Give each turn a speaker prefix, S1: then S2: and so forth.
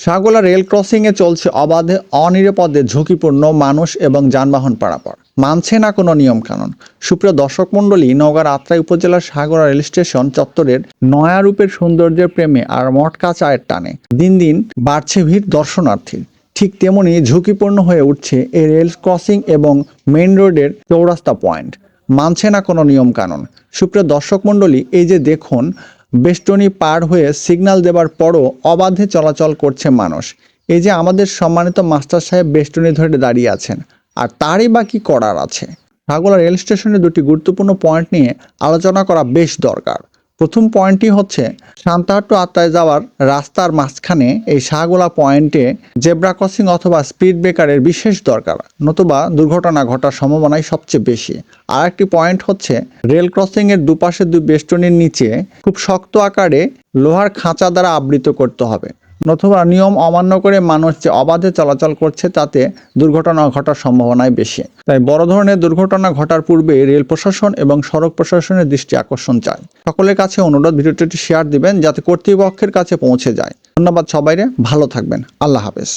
S1: শাহগোলা rail ক্রসিংয়ে চলছে অবাধে অনিরাপদে ঝুঁকিপূর্ণ মানুষ এবং যানবাহন পারাপার, মানছে না কোনো নিয়মকানুন। সুপ্রিয় দর্শক মণ্ডলী, নওগাঁর আত্রাই উপজেলার শাহগোলা রেল স্টেশন চত্বরের নয়া রূপের সৌন্দর্যের প্রেমে আর মটকা চায়ের টানে দিন দিন বাড়ছে ভিড় দর্শনার্থীর। ঠিক তেমনি ঝুঁকিপূর্ণ হয়ে উঠছে এই রেল ক্রসিং এবং মেইন রোডের চৌরাস্তা পয়েন্ট, মানছে না কোনো নিয়মকানুন। সুপ্রিয় দর্শক মণ্ডলী, এই যে দেখুন, বেষ্টনী পার হয়ে সিগন্যাল দেবার পরও অবাধে চলাচল করছে মানুষ। এই যে আমাদের সম্মানিত মাস্টার সাহেব বেষ্টনী ধরে দাঁড়িয়ে আছেন, আর তারই বা কি করার আছে। শাহগোলা রেল স্টেশনে দুটি গুরুত্বপূর্ণ পয়েন্ট নিয়ে আলোচনা করা বেশ দরকার। প্রথম পয়েন্টটি হচ্ছে সান্তাহার টু আত্রাই যাওয়ার রাস্তার মাঝখানে এই শাহগোলা পয়েন্টে জেব্রা ক্রসিং অথবা স্পিড ব্রেকারের বিশেষ দরকার, নতুবা দুর্ঘটনা ঘটার সম্ভাবনাই সবচেয়ে বেশি। আর একটি পয়েন্ট হচ্ছে রেল ক্রসিং এর দুপাশে দুই বেষ্টনীর নিচে খুব শক্ত আকারে লোহার খাঁচা দ্বারা আবৃত করতে হবে, নতুবা নিয়ম অমান্য করে মানুষ যে অবাধে চলাচল করছে তাতে দুর্ঘটনা ঘটার সম্ভাবনাই বেশি। তাই বড় ধরনের দুর্ঘটনা ঘটার পূর্বে রেল প্রশাসন এবং সড়ক প্রশাসনের দৃষ্টি আকর্ষণ চাই। সকলের কাছে অনুরোধ, ভিডিওটি শেয়ার দিবেন যাতে কর্তৃপক্ষের কাছে পৌঁছে যায়। ধন্যবাদ সবাইরে, ভালো থাকবেন, আল্লাহ হাফেজ।